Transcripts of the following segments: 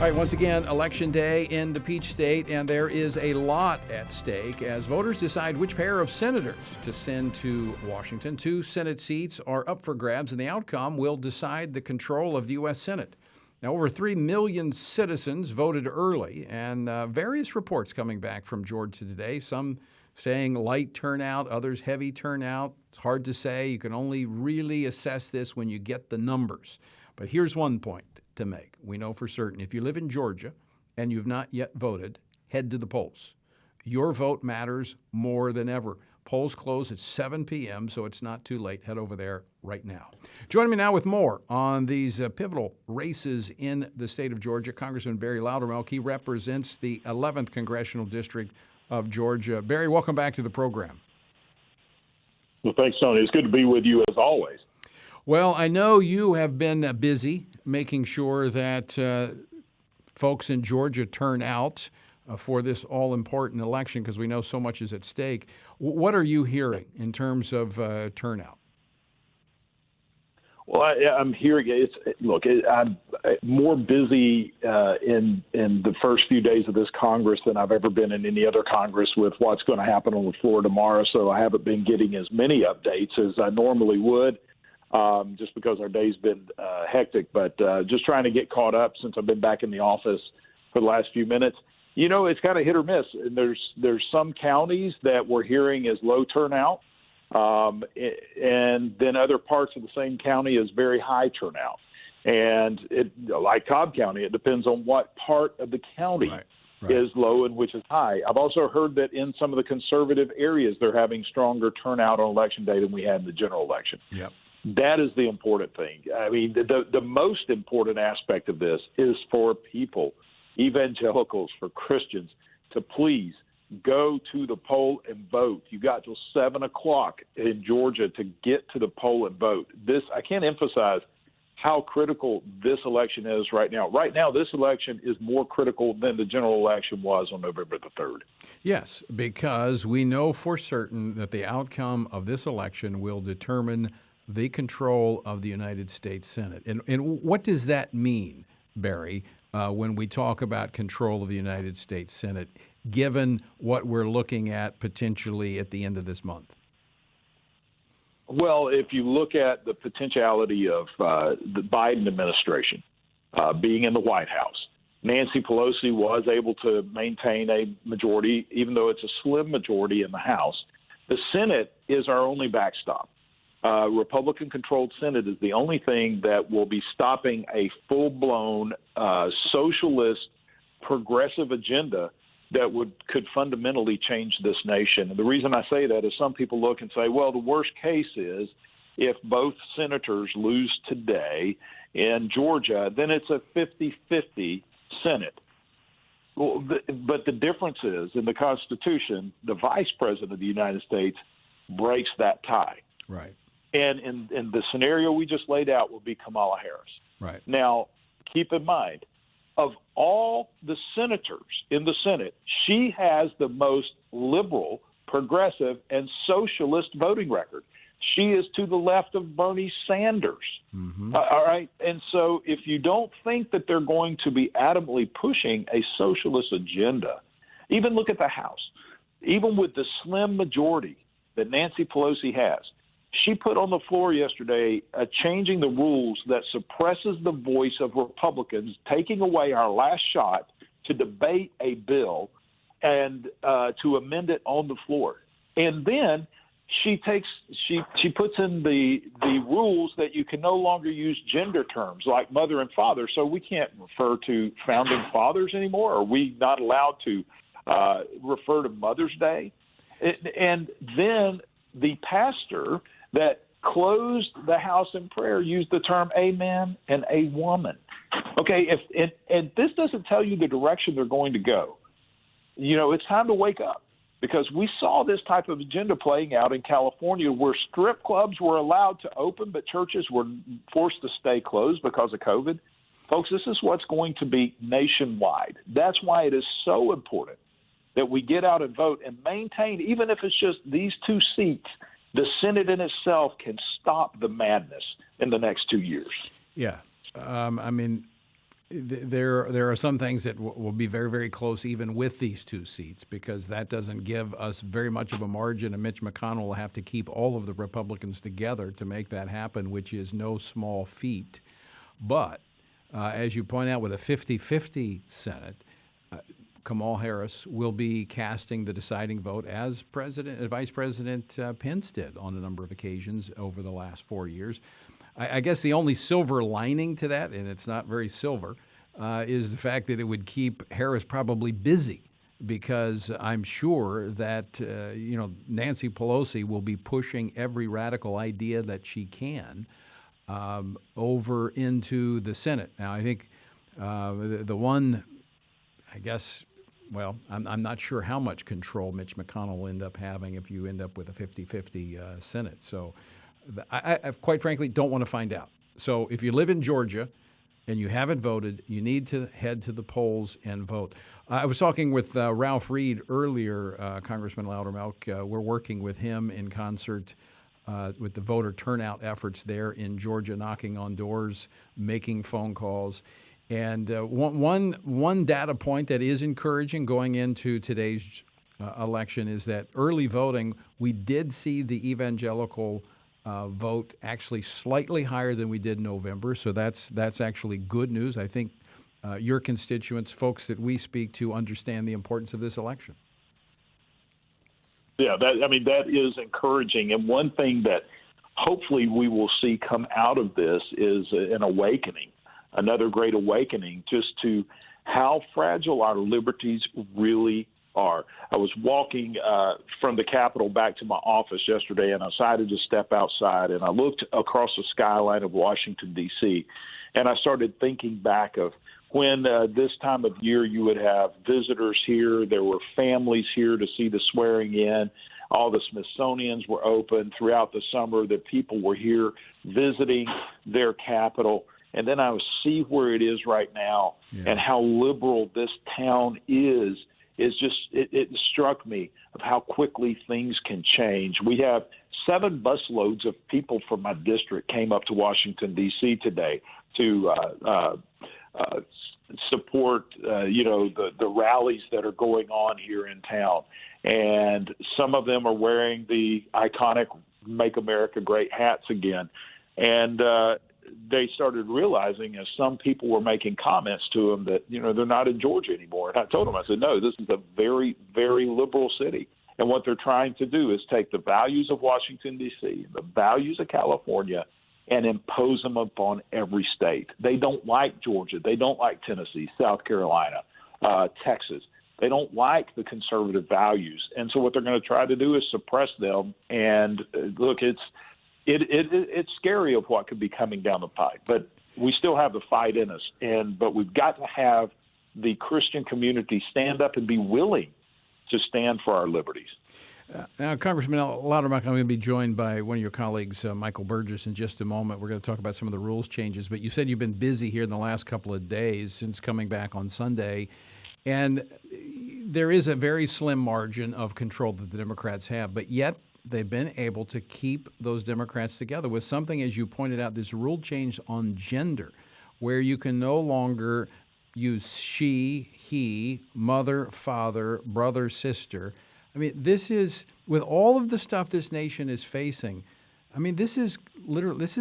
All right, once again, Election Day in the Peach State, and there is a lot at stake as voters decide which pair of senators to send to Washington. 2 Senate seats are up for grabs, and the outcome will decide the control of the U.S. Senate. Now, over 3 million citizens voted early, and various reports coming back from Georgia today, some saying light turnout, others heavy turnout. It's hard to say. You can only really assess this when you get the numbers. But here's one point to make. We know for certain if you live in Georgia and you've not yet voted, head to the polls. Your vote matters more than ever. Polls close at 7 p.m., so it's not too late. Head over there right now. Joining me now with more on these pivotal races in the state of Georgia, Congressman Barry Loudermilk. He represents the 11th Congressional District of Georgia. Barry, welcome back to the program. Well, thanks, Tony. It's good to be with you as always. Well, I know you have been busy making sure that folks in Georgia turn out for this all-important election because we know so much is at stake. What are you hearing in terms of turnout? Well, I'm hearing I'm more busy in the first few days of this Congress than I've ever been in any other Congress with what's going to happen on the floor tomorrow. So I haven't been getting as many updates as I normally would. Just because our day's been hectic, but just trying to get caught up since I've been back in the office for the last few minutes. You know, it's kind of hit or miss. And there's some counties that we're hearing is low turnout, and then other parts of the same county is very high turnout. And like Cobb County, it depends on what part of the county is low and which is high. I've also heard that in some of the conservative areas, they're having stronger turnout on Election Day than we had in the general election. Yep. That is the important thing. I mean, the most important aspect of this is for people, evangelicals, for Christians, to please go to the poll and vote. You got till 7 o'clock in Georgia to get to the poll and vote. I can't emphasize how critical this election is right now. Right now, this election is more critical than the general election was on November the 3rd. Yes, because we know for certain that the outcome of this election will determine the control of the United States Senate. And what does that mean, Barry, when we talk about control of the United States Senate, given what we're looking at potentially at the end of this month? Well, if you look at the potentiality of the Biden administration being in the White House, Nancy Pelosi was able to maintain a majority, even though it's a slim majority in the House. The Senate is our only backstop. Republican-controlled Senate is the only thing that will be stopping a full-blown socialist progressive agenda that could fundamentally change this nation. And the reason I say that is some people look and say, well, the worst case is if both senators lose today in Georgia, then it's a 50-50 Senate. Well, but the difference is in the Constitution, the Vice President of the United States breaks that tie. Right. And in the scenario we just laid out will be Kamala Harris. Right. Now, keep in mind, of all the senators in the Senate, she has the most liberal, progressive, and socialist voting record. She is to the left of Bernie Sanders. Mm-hmm. All right. And so if you don't think that they're going to be adamantly pushing a socialist agenda, even look at the House. Even with the slim majority that Nancy Pelosi has, she put on the floor yesterday changing the rules that suppresses the voice of Republicans, taking away our last shot to debate a bill and to amend it on the floor. And then she puts in the rules that you can no longer use gender terms like mother and father. So we can't refer to founding fathers anymore. Are we not allowed to refer to Mother's Day? And then the pastor that closed the house in prayer used the term amen and a woman. Okay, and this doesn't tell you the direction they're going to go. You know, it's time to wake up because we saw this type of agenda playing out in California where strip clubs were allowed to open, but churches were forced to stay closed because of COVID. Folks, this is what's going to be nationwide. That's why it is so important that we get out and vote and maintain, even if it's just these 2 seats, the Senate in itself can stop the madness in the next 2 years. Yeah. I mean, There are some things that will be very, very close even with these 2 seats, because that doesn't give us very much of a margin, and Mitch McConnell will have to keep all of the Republicans together to make that happen, which is no small feat. But as you point out, with a 50-50 Senate, Kamala Harris will be casting the deciding vote, as Vice President Pence did on a number of occasions over the last 4 years. I guess the only silver lining to that, and it's not very silver, is the fact that it would keep Harris probably busy, because I'm sure that Nancy Pelosi will be pushing every radical idea that she can over into the Senate. Now, I think the one, I guess, well, I'm not sure how much control Mitch McConnell will end up having if you end up with a 50-50 Senate. So I quite frankly don't want to find out. So if you live in Georgia and you haven't voted, you need to head to the polls and vote. I was talking with Ralph Reed earlier, Congressman Loudermilk. We're working with him in concert with the voter turnout efforts there in Georgia, knocking on doors, making phone calls. And one data point that is encouraging going into today's election is that early voting, we did see the evangelical vote actually slightly higher than we did in November. So that's actually good news. I think your constituents, folks that we speak to, understand the importance of this election. Yeah, that is encouraging. And one thing that hopefully we will see come out of this is an awakening, another great awakening, just to how fragile our liberties really are. I was walking from the Capitol back to my office yesterday, and I decided to step outside, and I looked across the skyline of Washington, D.C., and I started thinking back of when this time of year you would have visitors here. There were families here to see the swearing in. All the Smithsonians were open throughout the summer, that people were here visiting their capital. And then I would see where it is right now, and how liberal this town is just, it struck me of how quickly things can change. We have 7 busloads of people from my district came up to Washington, D.C. today to support, the rallies that are going on here in town. And some of them are wearing the iconic Make America Great hats again. And they started realizing, as some people were making comments to them, that, they're not in Georgia anymore. And I told them, I said, no, this is a very, very liberal city. And what they're trying to do is take the values of Washington, D.C., the values of California, and impose them upon every state. They don't like Georgia. They don't like Tennessee, South Carolina, Texas. They don't like the conservative values. And so what they're going to try to do is suppress them. And look, it's scary of what could be coming down the pipe. But we still have the fight in us. But we've got to have the Christian community stand up and be willing to stand for our liberties. Now, Congressman Loudermilk, I'm going to be joined by one of your colleagues, Michael Burgess, in just a moment. We're going to talk about some of the rules changes. But you said you've been busy here in the last couple of days since coming back on Sunday. And there is a very slim margin of control that the Democrats have. But yet they've been able to keep those Democrats together with something, as you pointed out, this rule change on gender, where you can no longer use she, he, mother, father, brother, sister. I mean, this is, with all of the stuff this nation is facing, I mean, this is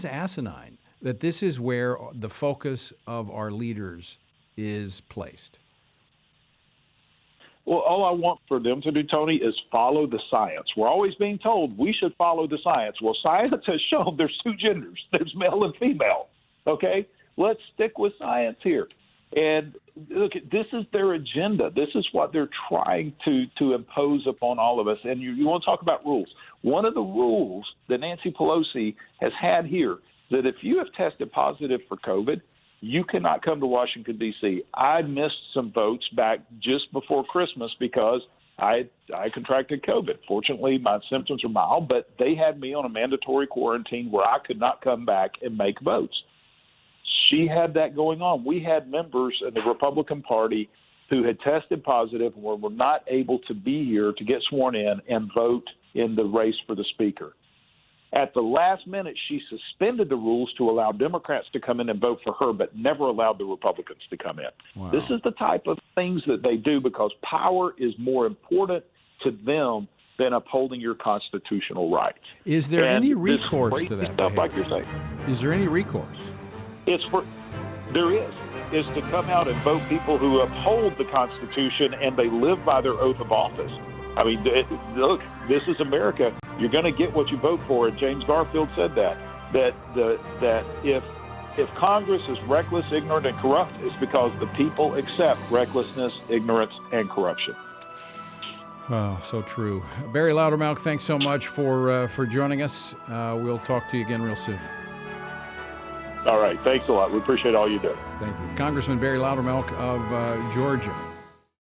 asinine, that this is where the focus of our leaders is placed. Well, all I want for them to do, Tony, is follow the science. We're always being told we should follow the science. Well, science has shown there's 2 genders. There's male and female, okay? Let's stick with science here. And look, this is their agenda. This is what they're trying to impose upon all of us. And you want to talk about rules. One of the rules that Nancy Pelosi has had here, that if you have tested positive for COVID, you cannot come to Washington, D.C. I missed some votes back just before Christmas because I contracted COVID. Fortunately, my symptoms are mild, but they had me on a mandatory quarantine where I could not come back and make votes. She had that going on. We had members in the Republican Party who had tested positive and were not able to be here to get sworn in and vote in the race for the speaker. At the last minute, she suspended the rules to allow Democrats to come in and vote for her, but never allowed the Republicans to come in. Wow. This is the type of things that they do because power is more important to them than upholding your constitutional rights. Is there any recourse to that stuff behavior? like you're saying? Is there any recourse? There is to come out and vote people who uphold the Constitution and they live by their oath of office. I mean, look, this is America. You're going to get what you vote for. And James Garfield said that if Congress is reckless, ignorant, and corrupt, it's because the people accept recklessness, ignorance, and corruption. Oh, so true. Barry Loudermilk, thanks so much for joining us. We'll talk to you again real soon. All right. Thanks a lot. We appreciate all you do. Thank you. Congressman Barry Loudermilk of Georgia.